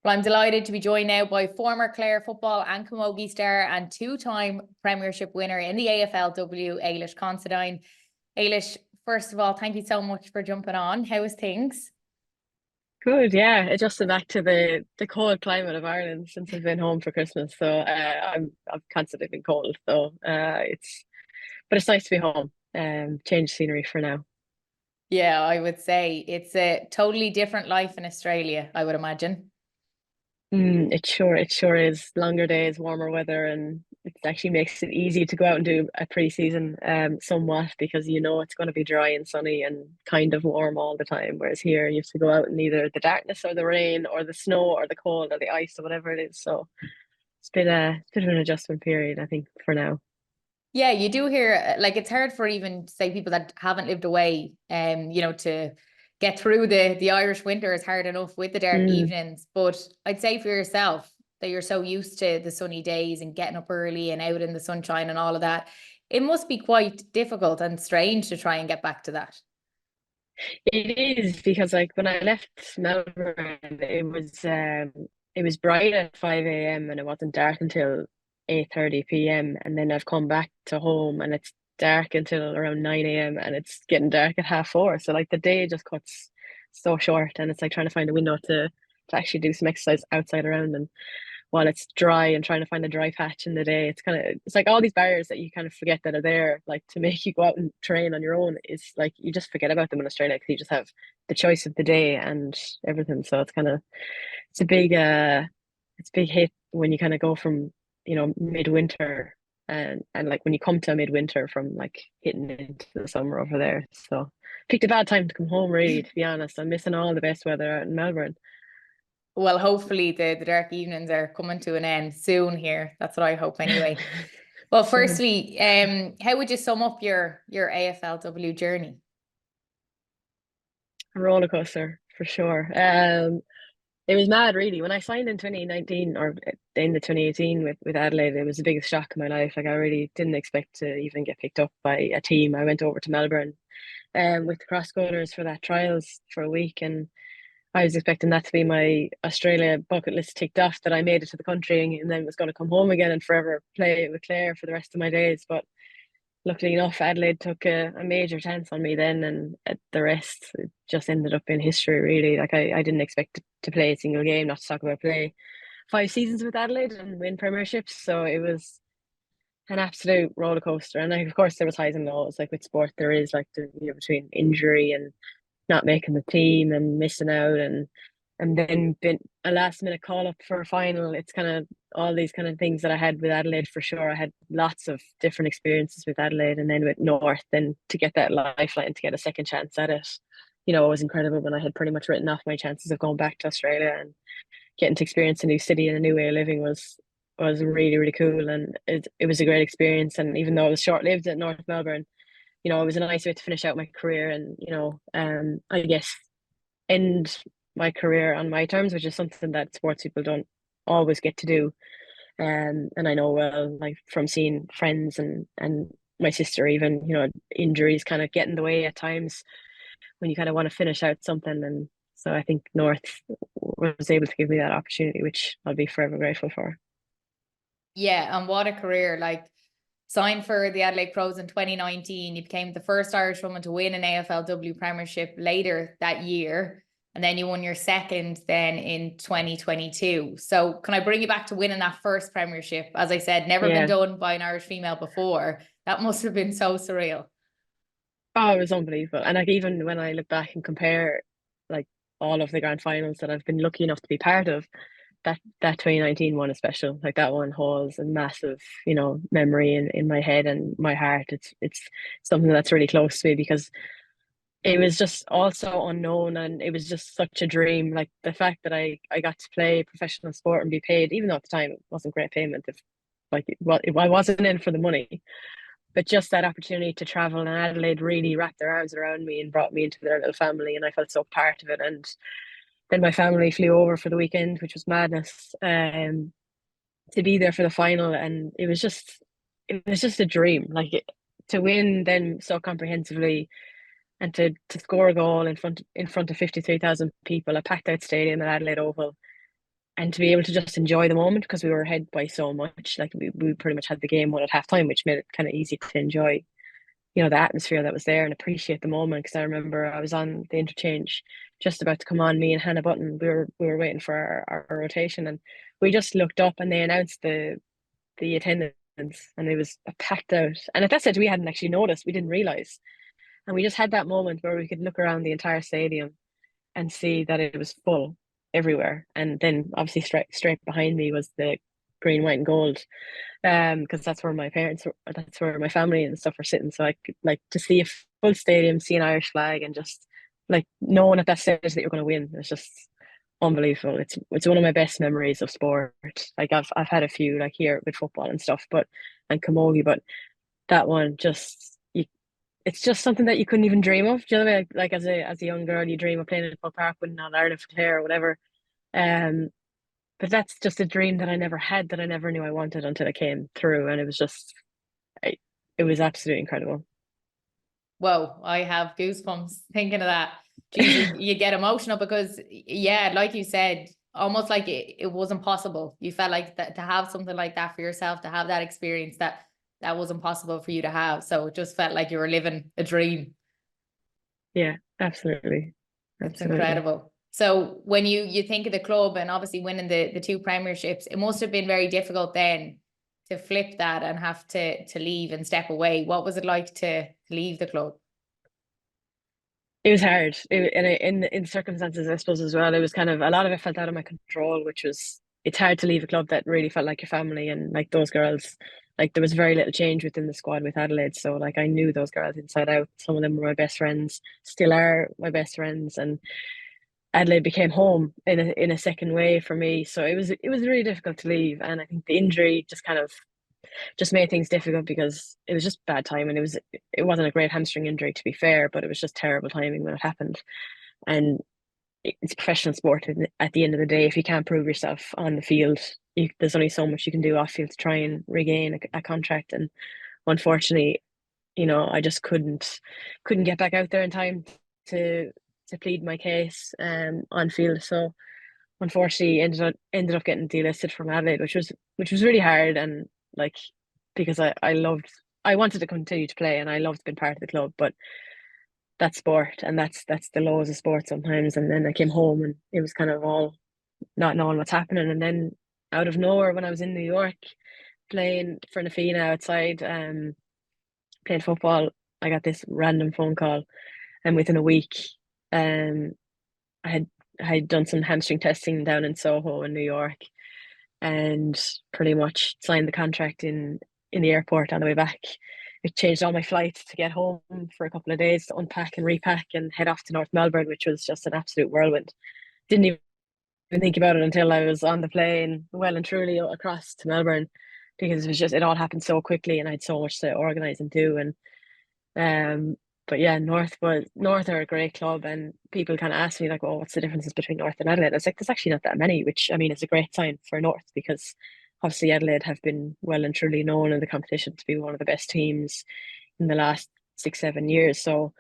Well, I'm delighted to be joined now by former Clare football and camogie star and two-time Premiership winner in the AFLW, Ailish Considine. Ailish, first of all, thank you so much for jumping on. How is things? Good, yeah. Adjusted back to the cold climate of Ireland since I've been home for Christmas. So I've constantly been cold. So it's nice to be home. Change scenery for now. Yeah, I would say it's a totally different life in Australia, I would imagine. It sure is. Longer days, warmer weather, and it actually makes it easy to go out and do a pre-season somewhat because you know it's going to be dry and sunny and kind of warm all the time. Whereas here you have to go out in either the darkness or the rain or the snow or the cold or the ice or whatever it is. So it's been a bit of an adjustment period, I think, for now. Yeah, you do hear like it's hard for even say people that haven't lived away, to get through the Irish winter is hard enough with the dark Mm. evenings. But I'd say for yourself that you're so used to the sunny days and getting up early and out in the sunshine and all of that, it must be quite difficult and strange to try and get back to that. It is because like when I left Melbourne, it was bright at 5 a.m. and it wasn't dark until 8:30 p.m. And then I've come back to home and it's dark until around 9 a.m. and it's getting dark at 4:30. So like the day just cuts so short and it's like trying to find a window to actually do some exercise outside around and while it's dry and trying to find a dry patch in the day. It's like all these barriers that you kind of forget that are there, like to make you go out and train on your own. Is like you just forget about them in Australia because you just have the choice of the day and everything. So it's a it's a big hit when you kind of go from midwinter and like when you come to midwinter from like hitting into the summer over there. So picked a bad time to come home, really, to be honest. I'm missing all the best weather out in Melbourne. Well, hopefully the dark evenings are coming to an end soon here. That's what I hope anyway. Well, Same. firstly, how would you sum up your AFLW journey? A roller coaster for sure. It was mad, really. When I signed in 2019 or in the 2018 with Adelaide, it was the biggest shock in my life. Like I really didn't expect to even get picked up by a team. I went over to Melbourne with the cross-counters for that trials for a week, and I was expecting that to be my Australia bucket list ticked off that I made it to the country and then was going to come home again and forever play with Clare for the rest of my days. But luckily enough, Adelaide took a major chance on me then, and the rest it just ended up in history, really. Like I didn't expect to play a single game, not to talk about play 5 seasons with Adelaide and win premierships. So it was an absolute roller coaster. And like, of course, there was highs and lows. Like with sport, there is like between injury and not making the team and missing out and then been a last minute call up for a final. It's kind of all these kind of things that I had with Adelaide for sure. I had lots of different experiences with Adelaide and then with North, then to get that lifeline to get a second chance at it, it was incredible when I had pretty much written off my chances of going back to Australia and getting to experience a new city and a new way of living was really, really cool. And it was a great experience. And even though it was short lived at North Melbourne, it was a nice way to finish out my career and, I guess end my career on my terms, which is something that sports people don't always get to do. And I know well, like from seeing friends and my sister, even, injuries kind of get in the way at times when you kind of want to finish out something. And so I think North was able to give me that opportunity, which I'll be forever grateful for. Yeah, and what a career. Like signed for the Adelaide Crows in 2019. You became the first Irish woman to win an AFLW Premiership later that year. And then you won your second then in 2022. So can I bring you back to winning that first Premiership? As I said, never been Yeah. done by an Irish female before. That must have been so surreal. Oh, it was unbelievable. And like even when I look back and compare like all of the grand finals that I've been lucky enough to be part of, that 2019 one is special. Like that one holds a massive, memory in my head and my heart. It's something that's really close to me because it was just also unknown and it was just such a dream. Like the fact that I got to play professional sport and be paid, even though at the time it wasn't great payment, if like I wasn't in for the money, but just that opportunity to travel and Adelaide really wrapped their arms around me and brought me into their little family and I felt so part of it. And then my family flew over for the weekend, which was madness, to be there for the final. And it was just a dream. To win then so comprehensively and to score a goal in front of 53,000 people, a packed out stadium at Adelaide Oval. and to be able to just enjoy the moment because we were ahead by so much. Like we pretty much had the game won at half time, which made it kind of easy to enjoy, the atmosphere that was there and appreciate the moment. Because I remember I was on the interchange just about to come on, me and Hannah Button. We were waiting for our rotation, and we just looked up and they announced the attendance, and it was packed out. And at that stage, we hadn't actually noticed. We didn't realize, and we just had that moment where we could look around the entire stadium and see that it was full everywhere. And then obviously straight behind me was the green, white, and gold, because that's where my parents were, that's where my family and stuff were sitting. So I could, like, to see a full stadium, see an Irish flag, and just like knowing at that stage that you're going to win. It's just unbelievable. It's one of my best memories of sport. Like I've had a few like here with football and stuff, but and camogie, but that one just it's just something that you couldn't even dream of. Do you know what I mean? Like as a young girl, you dream of playing in a park, winning All Ireland for Clare or whatever. Um, but that's just a dream that I never had, that I never knew I wanted until it came through, and it was just, it was absolutely incredible. Whoa, I have goosebumps thinking of that. Geez, you get emotional because, yeah, like you said, almost like it wasn't possible. You felt like that to have something like that for yourself, to have that experience that wasn't possible for you to have. So it just felt like you were living a dream. Yeah, absolutely, It's absolutely. incredible. So when you think of the club and obviously winning the two premierships, it must have been very difficult then to flip that and have to leave and step away. What was it like to leave the club? It was hard. In circumstances, I suppose as well. It was kind of a lot of it felt out of my control, which was it's hard to leave a club that really felt like your family, and like those girls. Like there was very little change within the squad with Adelaide, so like I knew those girls inside out. Some of them were my best friends, still are my best friends, and Adelaide became home in a second way for me. So it was really difficult to leave, and I think the injury just kind of just made things difficult because it was just bad timing. It wasn't a great hamstring injury, to be fair, but it was just terrible timing when it happened. And it's professional sport. And at the end of the day, if you can't prove yourself on the field, there's only so much you can do off field to try and regain a contract. And unfortunately, I just couldn't get back out there in time to plead my case on field. So unfortunately ended up getting delisted from Adelaide, which was really hard, and like because I wanted to continue to play and I loved being part of the club, but that's sport, and that's the laws of sport sometimes. And then I came home and it was kind of all not knowing what's happening, and then out of nowhere when I was in New York playing for Nafina outside, playing football, I got this random phone call, and within a week, um, I had done some hamstring testing down in Soho in New York, and pretty much signed the contract in the airport on the way back. It changed all my flights to get home for a couple of days to unpack and repack and head off to North Melbourne, which was just an absolute whirlwind. Didn't even think about it until I was on the plane, well and truly across to Melbourne, because it all happened so quickly, and I had so much to organise and do. And um, but yeah, North are a great club, and people kind of ask me like, "Well, what's the differences between North and Adelaide?" I was like, "There's actually not that many," which I mean is a great sign for North, because obviously Adelaide have been well and truly known in the competition to be one of the best teams in the last 6-7 years. So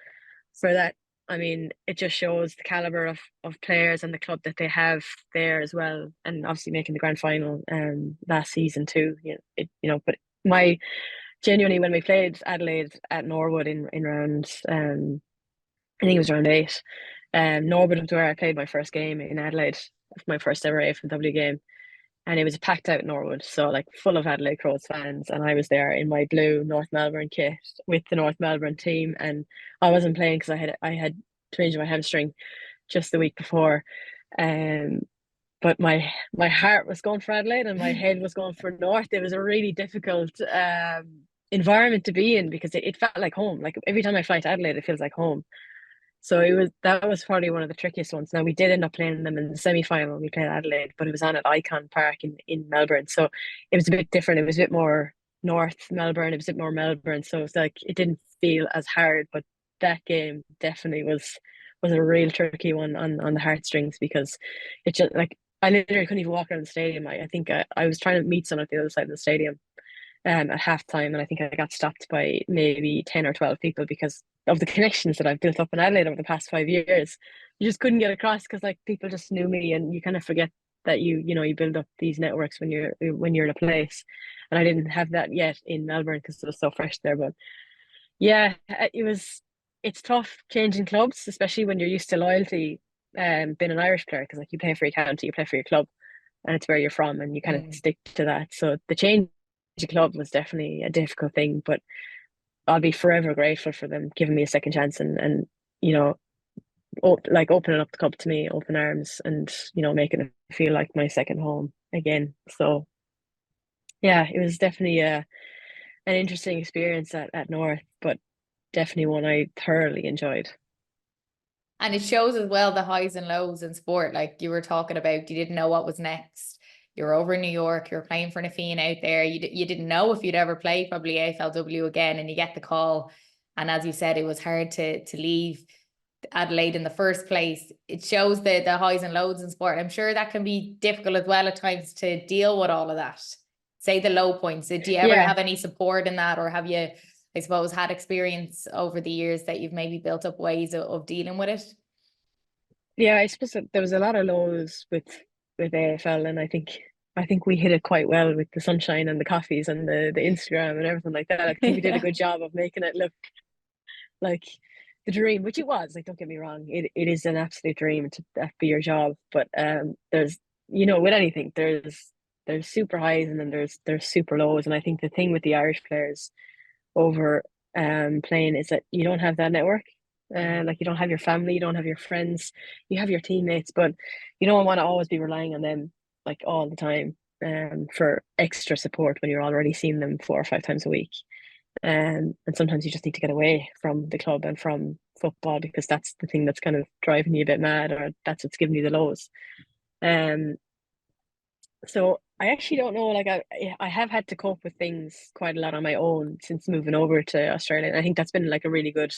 for that, I mean, it just shows the caliber of players and the club that they have there as well, and obviously making the grand final last season too. But my genuinely, when we played Adelaide at Norwood in round, I think it was round eight. Norwood was where I played my first game in Adelaide, my first ever AFLW game, and it was packed out Norwood, so like full of Adelaide Crows fans, and I was there in my blue North Melbourne kit with the North Melbourne team, and I wasn't playing because I had twinged my hamstring just the week before, um, but my heart was going for Adelaide and my head was going for North. It was a really difficult environment to be in because it felt like home. Like every time I fly to Adelaide, it feels like home. So that was probably one of the trickiest ones. Now we did end up playing them in the semi final. We played Adelaide, but it was on at Icon Park in Melbourne. So it was a bit different. It was a bit more North Melbourne. It was a bit more Melbourne. So it's like it didn't feel as hard. But that game definitely was a real tricky one on the heartstrings, because it just like I literally couldn't even walk around the stadium. I think I was trying to meet someone at the other side of the stadium at halftime, and I think I got stopped by maybe 10 or 12 people because of the connections that I've built up in Adelaide over the past 5 years. You just couldn't get across because like people just knew me, and you kind of forget that you build up these networks when you're in a place, and I didn't have that yet in Melbourne because it was so fresh there. But yeah, it's tough changing clubs, especially when you're used to loyalty, being an Irish player, because like you play for your county, you play for your club, and it's where you're from, and you kind of Mm. stick to that. So the change of club was definitely a difficult thing, but I'll be forever grateful for them giving me a second chance, and you know, like opening up the club to me, open arms, and making it feel like my second home again. So yeah, it was definitely an interesting experience at North, but definitely one I thoroughly enjoyed. And it shows as well the highs and lows in sport. Like you were talking about, you didn't know what was next. You're over in New York, you're playing for Nafeen out there. You didn't know if you'd ever play probably AFLW again, and you get the call. And as you said, it was hard to leave Adelaide in the first place. It shows the highs and lows in sport. I'm sure that can be difficult as well at times to deal with all of that. Say the low points. Did you ever Yeah, have any support in that, or have you, I suppose, had experience over the years that you've maybe built up ways of dealing with it? yeah. I suppose that there was a lot of lows with AFL, and I think we hit it quite well with the sunshine and the coffees and the Instagram and everything like that. I think we did a Yeah. good job of making it look like the dream, which it was. Like, don't get me wrong, it is an absolute dream to that be your job. But there's with anything, there's super highs, and then there's super lows. And I think the thing with the Irish players over playing is that you don't have that network. Like, you don't have your family, you don't have your friends, you have your teammates, but you don't want to always be relying on them like all the time for extra support when you're already seeing them 4 or 5 times a week. And sometimes you just need to get away from the club and from football, because that's the thing that's kind of driving you a bit mad, or that's what's giving you the lows. Um, so I actually don't know. Like, I have had to cope with things quite a lot on my own since moving over to Australia, and I think that's been like a really good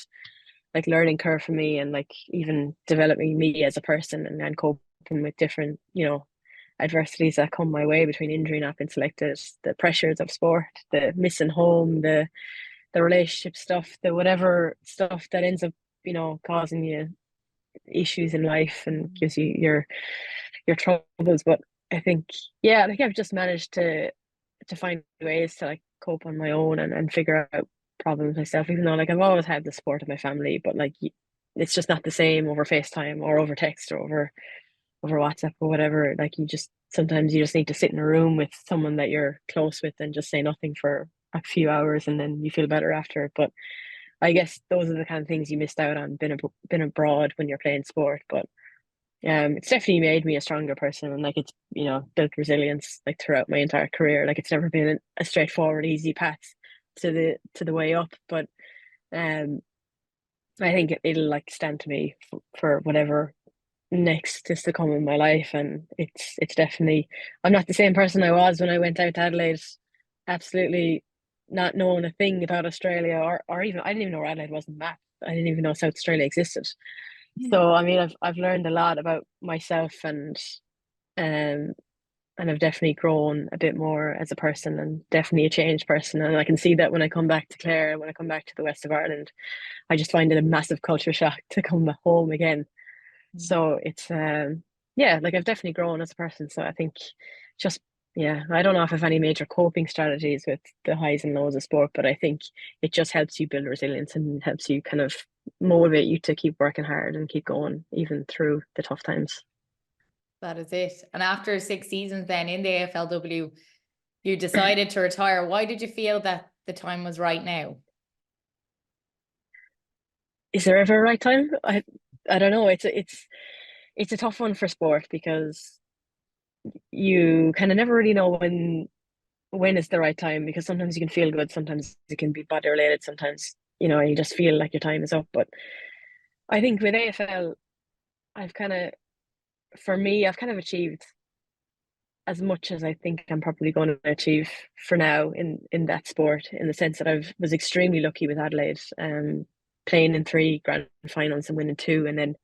like learning curve for me, and like even developing me as a person, and coping with different adversities that come my way between injury, not being selected, the pressures of sport, the missing home, the relationship stuff, the whatever stuff that ends up, causing you issues in life and gives you your troubles. But I think, yeah, I think I've just managed to find ways to like cope on my own, and figure out problems myself, even though like I've always had the support of my family, but like it's just not the same over FaceTime or over text or over WhatsApp or whatever. Like, sometimes you just need to sit in a room with someone that you're close with and just say nothing for a few hours, and then you feel better after. But I guess those are the kind of things you missed out on being abroad when you're playing sport. But it's definitely made me a stronger person, and like it's built resilience like throughout my entire career. Like, it's never been a straightforward, easy path to the way up. But um, I think it'll like stand to me for whatever next is to come in my life. And it's definitely, I'm not the same person I was when I went out to Adelaide, absolutely not knowing a thing about Australia, or even I didn't even know where Adelaide was in the map. I didn't even know South Australia existed. So I mean, I've learned a lot about myself, um and I've definitely grown a bit more as a person, and definitely a changed person. And I can see that when I come back to Clare and when I come back to the west of Ireland, I just find it a massive culture shock to come back home again. So it's yeah, like I've definitely grown as a person. So I think just yeah, I don't know if I have any major coping strategies with the highs and lows of sport, but I think it just helps you build resilience and helps you kind of motivate you to keep working hard and keep going even through the tough times. That is it. And after 6 seasons then in the AFLW, you decided to retire. Why did you feel that the time was right now? Is there ever a right time? I don't know. It's a tough one for sport, because you kind of never really know when is the right time, because sometimes you can feel good, sometimes it can be body related, sometimes you just feel like your time is up. But I think with AFL, I've kind of for me I've kind of achieved as much as I think I'm probably going to achieve for now in that sport, in the sense that I was extremely lucky with Adelaide, playing in 3 grand finals and winning two, and then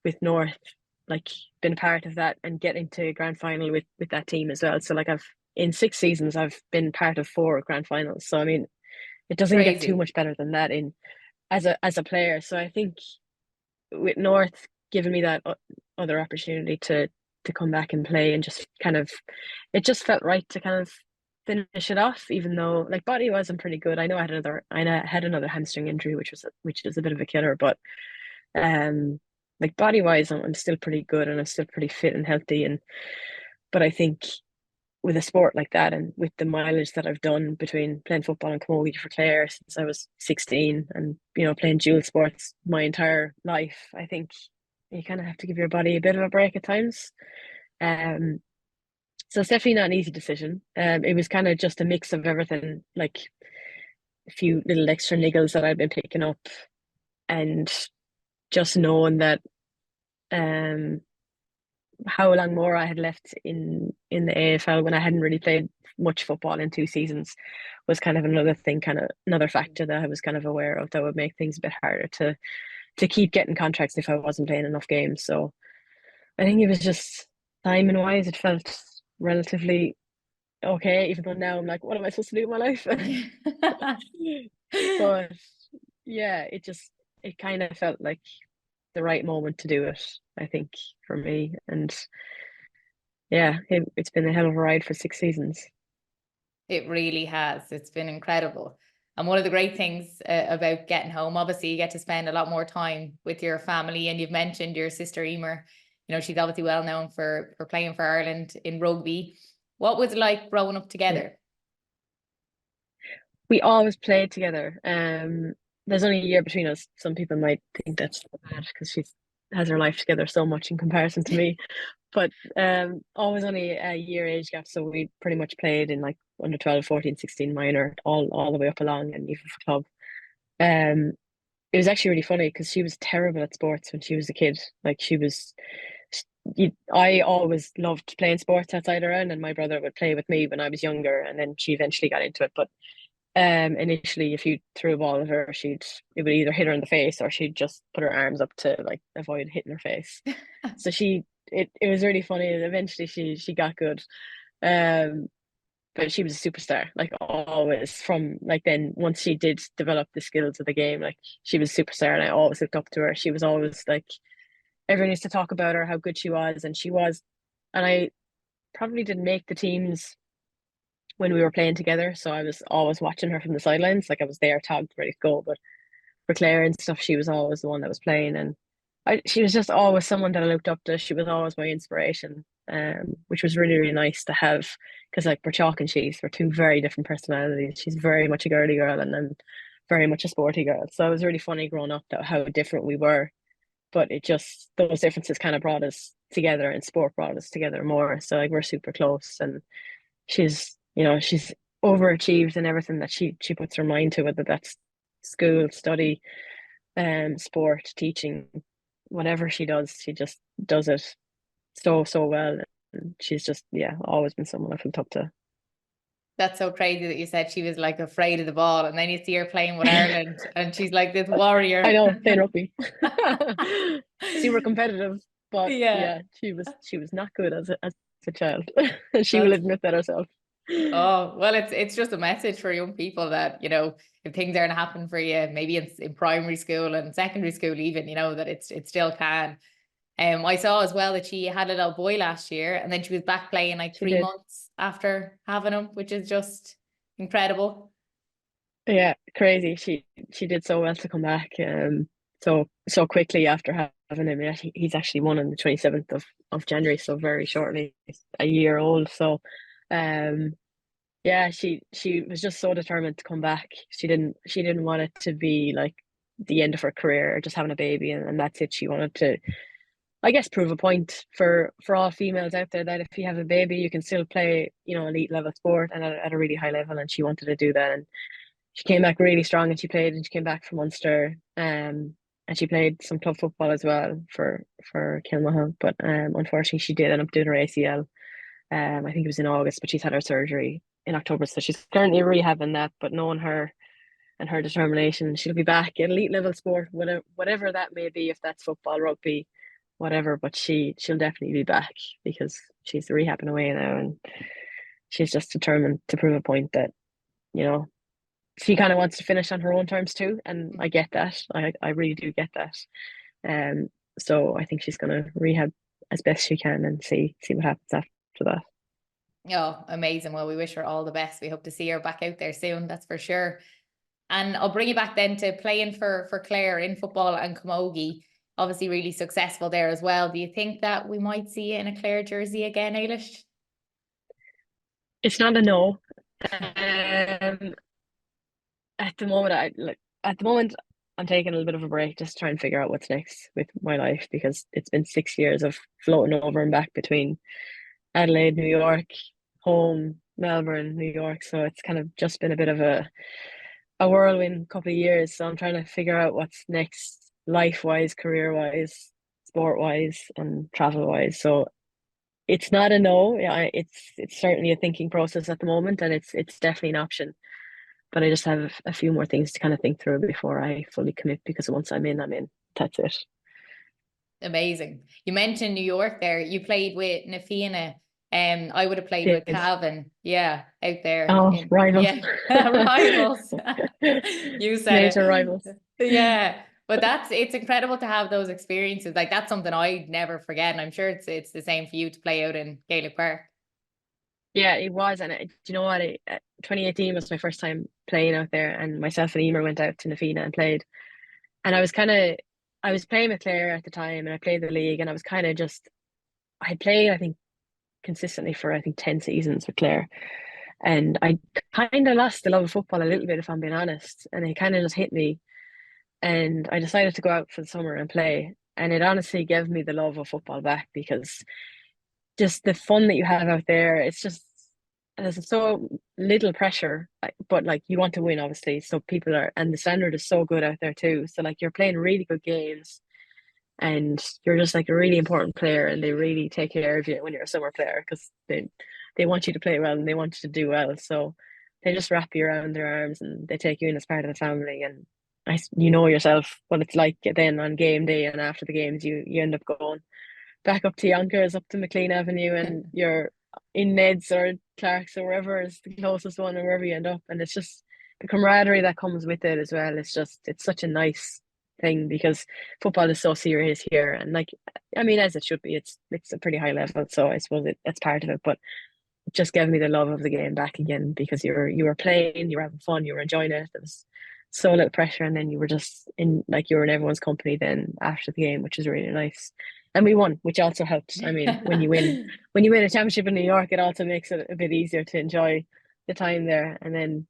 with North, like, been a part of that and getting to grand final with that team as well. So like, I've in 6 seasons I've been part of 4 grand finals. So I mean, it doesn't get too Crazy. much better than that in as a player. So I think with North giving me that other opportunity to to come back and play, and just kind of, it just felt right to kind of finish it off, even though like body wise I'm pretty good. I had another hamstring injury, which is a bit of a killer, but like body wise I'm still pretty good, and I'm still pretty fit and healthy. And but I think with a sport like that, and with the mileage that I've done between playing football and camogie for Clare since I was 16, and playing dual sports my entire life, I think you kind of have to give your body a bit of a break at times. Um, so it's definitely not an easy decision. It was kind of just a mix of everything, like a few little extra niggles that I'd been picking up, and just knowing that um how long more I had left in the AFL when I hadn't really played much football in 2 seasons was kind of another thing, kind of another factor that I was kind of aware of that would make things a bit harder to keep getting contracts if I wasn't playing enough games. So I think it was just timing wise, it felt relatively okay, even though now I'm like, what am I supposed to do with my life? But yeah, it kind of felt like the right moment to do it, I think, for me. And yeah, it's been a hell of a ride for 6 seasons. It really has. It's been incredible. And one of the great things about getting home, obviously, you get to spend a lot more time with your family. And you've mentioned your sister Emer. She's obviously well known for playing for Ireland in rugby. What was it like growing up Yeah. together? We always played together. There's only a year between us. Some people might think that's bad because she has her life together so much in comparison to me. But always only a year age gap, so we pretty much played in like under 12, 14, 16 minor, all the way up along, and even for club. Um, it was actually really funny because she was terrible at sports when she was a kid. Like I always loved playing sports outside around, and my brother would play with me when I was younger, and then she eventually got into it. But initially, if you threw a ball at her, it would either hit her in the face, or she'd just put her arms up to like avoid hitting her face. So it was really funny, and eventually she got good. Um, but she was a superstar, like always. From like then, once she did develop the skills of the game, like she was a superstar, and I always looked up to her. She was always like, everyone used to talk about her, how good she was, and she was. And I probably didn't make the teams when we were playing together, so I was always watching her from the sidelines. Like I was there, tagged, ready to go. But for Clare and stuff, she was always the one that was playing, and she was just always someone that I looked up to. She was always my inspiration, which was really, really nice to have, because like we're chalk and cheese. We're two very different personalities. She's very much a girly girl, and I'm very much a sporty girl. So it was really funny growing up that how different we were. But it just, those differences kind of brought us together, and sport brought us together more. So like we're super close, and she's overachieved in everything that she puts her mind to, whether that's school, study, sport, teaching, whatever she does, she just does it so well. And she's just, yeah, always been someone I've looked up to. That's so crazy that you said she was like afraid of the ball, and then you see her playing with Ireland, and she's like this warrior. I know, playing rugby. Super competitive, but Yeah, yeah, she was not good as a child. She will that's admit that herself. oh well, it's just a message for young people that if things aren't happening for you, maybe in primary school and secondary school, even that it still can. I saw as well that she had a little boy last year, and then she was back playing like She three did. months after having him, which is just incredible. Yeah, crazy. She did so well to come back so quickly after having him. Yeah, he's actually won on the 27th of January, so very shortly. He's a year old. So um yeah, she was just so determined to come back. She didn't want it to be like the end of her career, just having a baby, and that's it. She wanted to, I guess, prove a point for all females out there that if you have a baby, you can still play, elite level sport, and at a really high level. And she wanted to do that, and she came back really strong, and she played, and she came back from Munster, and she played some club football as well for Kilmaha. But unfortunately, she did end up doing her ACL. I think it was in August, but she's had her surgery in October, so she's currently rehabbing that. But knowing her and her determination, she'll be back at elite level sport, whatever that may be, if that's football, rugby, whatever. But she'll definitely be back because she's rehabbing away now, and she's just determined to prove a point that you know she kind of wants to finish on her own terms too, and I get that. I really do get that. Um, so I think she's gonna rehab as best she can and see what happens after that. Oh, amazing. Well, we wish her all the best. We hope to see her back out there soon, that's for sure. And I'll bring you back then to playing for Clare in football and camogie. Obviously, really successful there as well. Do you think that we might see you in a Clare jersey again, Ailish? It's not a no. Um, at the moment, I'm taking a little bit of a break, just trying to figure out what's next with my life because it's been 6 years of floating over and back between Adelaide, New York, home, Melbourne, New York. So it's kind of just been a bit of a whirlwind couple of years. So I'm trying to figure out what's next, life wise, career wise, sport wise, and travel wise. So it's not a no. Yeah, it's certainly a thinking process at the moment, and it's definitely an option. But I just have a few more things to kind of think through before I fully commit. Because once I'm in, I'm in. That's it. Amazing. You mentioned New York there. You played with Nafina. I would have played with Yes. Calvin. Yeah, out there Oh, in rivals. yeah, rivals. You said Major rivals. it. Yeah. But it's incredible to have those experiences. Like that's something I never forget. And I'm sure it's the same for you to play out in Gaelic Park. Yeah, it was. And do you know what? 2018 was my first time playing out there, and myself and Emer went out to Nafina and played. And I was playing with Clare at the time, and I played the league, and I was kind of just, I had played, I think, consistently for, I think, 10 seasons with Clare. And I kind of lost the love of football a little bit, if I'm being honest. And it kind of just hit me. And I decided to go out for the summer and play. And it honestly gave me the love of football back because just the fun that you have out there, it's just, there's so little pressure, but like you want to win, obviously. So people are, and the standard is so good out there too. So like you're playing really good games and you're just like a really important player, and they really take care of you when you're a summer player because they want you to play well and they want you to do well. So they just wrap you around their arms and they take you in as part of the family. And you know yourself what it's like then on game day and after the games, you end up going back up to Yonkers, up to McLean Avenue, and you're in Ned's or Clark's or wherever is the closest one, or wherever you end up. And it's just the camaraderie that comes with it as well. It's such a nice thing because football is so serious here, and like, I mean, as it should be, it's a pretty high level. So I suppose it's part of it, but it just gave me the love of the game back again because you were playing, you were having fun, you were enjoying it. There was so little pressure, and then you were just in, like, you were in everyone's company then after the game, which is really nice. And we won, which also helped. I mean, when you win a championship in New York, it also makes it a bit easier to enjoy the time there. And then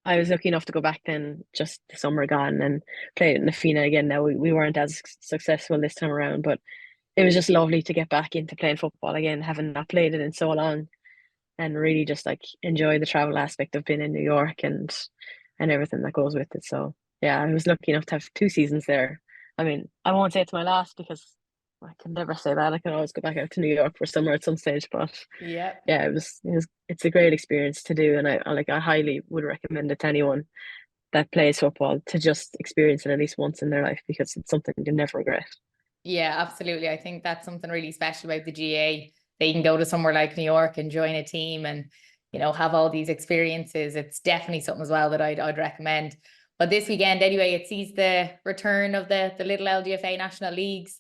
I was lucky enough to go back then, just the summer gone, and play in Nafina again. Now we weren't as successful this time around, but it was just lovely to get back into playing football again, having not played it in so long, and really just like enjoy the travel aspect of being in New York and everything that goes with it. So yeah, I was lucky enough to have 2 seasons there. I mean, I won't say it's my last because I can never say that. I can always go back out to New York for summer at some stage, but Yeah. yeah, it's a great experience to do, and I highly would recommend it to anyone that plays football to just experience it at least once in their life because it's something you never regret. Yeah, absolutely. I think that's something really special about the GA. They can go to somewhere like New York and join a team and, have all these experiences. It's definitely something as well that I'd recommend. But this weekend, anyway, it sees the return of the little LGFA national leagues.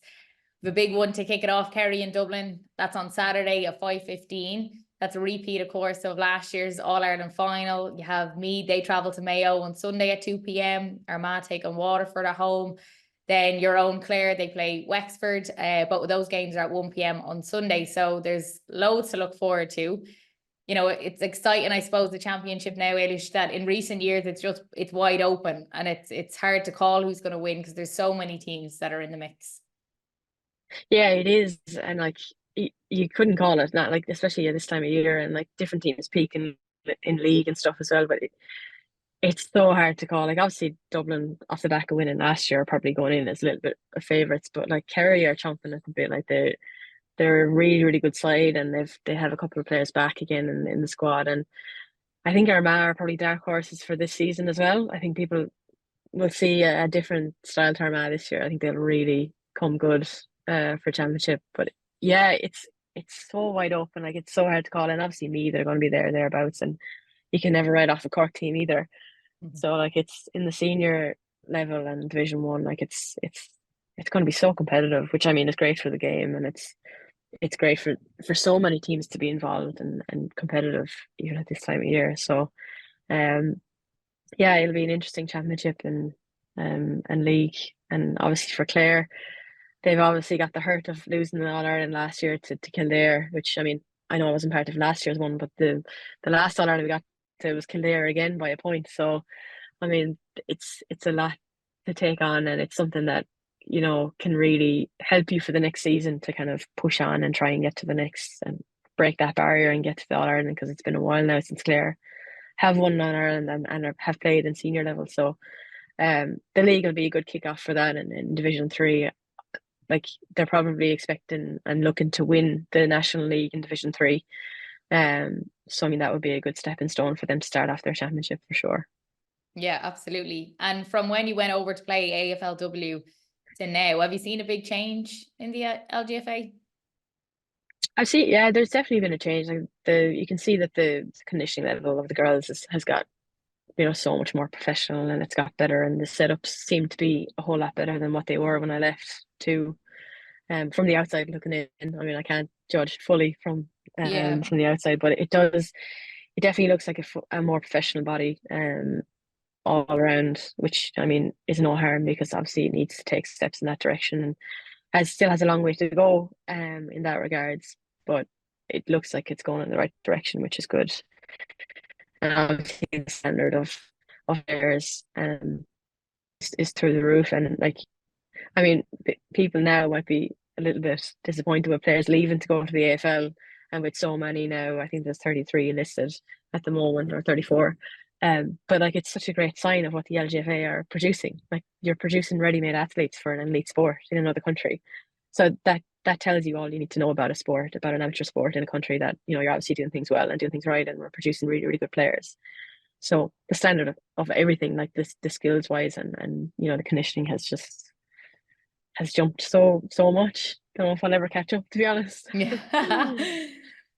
The big one to kick it off, Kerry in Dublin. That's on Saturday at 5:15. That's a repeat, of course, of last year's All-Ireland final. You have Meath, they travel to Mayo on Sunday at 2 p.m. Armagh take on Waterford at home. Then your own Clare, they play Wexford. But those games are at 1 p.m. on Sunday. So there's loads to look forward to. It's exciting, I suppose, the championship now, Ailish, that in recent years it's wide open and it's hard to call who's going to win because there's so many teams that are in the mix. Yeah, it is, and like you couldn't call it, not like especially at this time of year, and like different teams peak in league and stuff as well. But it's so hard to call. Like obviously Dublin off the back of winning last year are probably going in as a little bit of favourites, but like Kerry are chomping at the bit. Like they're a really really good side, and they have a couple of players back again in the squad, and I think Armagh are probably dark horses for this season as well. I think people will see a different style to Armagh this year. I think they'll really come good for championship. But yeah, it's so wide open. Like it's so hard to call. And obviously, me, they're going to be thereabouts, and you can never write off a Cork team either. Mhm. So like it's in the senior level and Division 1. Like it's it's going to be so competitive, which I mean is great for the game, and it's great for so many teams to be involved and competitive even at this time of year. So um yeah, it'll be an interesting championship and league. And obviously for Clare, they've obviously got the hurt of losing the All Ireland last year to Kildare, which I mean I know I wasn't part of last year's one, but the last All Ireland we got to was Kildare again by a point. So I mean it's a lot to take on, and it's something that can really help you for the next season to kind of push on and try and get to the next and break that barrier and get to the All Ireland, because it's been a while now since Clare have won on Ireland and have played in senior level. So the league will be a good kick-off for that. And in Division 3, like they're probably expecting and looking to win the National League in Division 3. So I mean that would be a good stepping stone for them to start off their championship for sure. Yeah, absolutely. And from when you went over to play AFLW to now, have you seen a big change in the LGFA? I've seen, yeah, there's definitely been a change. Like you can see that the conditioning level of the girls has got so much more professional, and it's got better, and the setups seem to be a whole lot better than what they were when I left too. From the outside looking in, I mean I can't judge fully Yeah. from the outside, but it definitely looks like a more professional body all around, which I mean is no harm, because obviously it needs to take steps in that direction, and still has a long way to go in that regards, but it looks like it's going in the right direction, which is good. And obviously the standard of theirs is through the roof. And like I mean people now might be a little bit disappointed with players leaving to go to the AFL, and with so many now, I think there's 33 listed at the moment, or 34. But like it's such a great sign of what the LGFA are producing. Like you're producing ready-made athletes for an elite sport in another country. So that tells you all you need to know about a sport, about an amateur sport in a country that, you're obviously doing things well and doing things right, and we're producing really, really good players. So the standard of everything, like this, the skills wise, and the conditioning has jumped so much. Don't know if I'll ever catch up, to be honest. Yeah.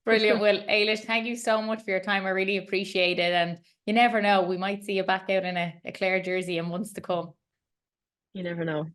Brilliant. Well, Ailish, thank you so much for your time. I really appreciate it. And you never know, we might see you back out in a Clare jersey in months to come. You never know.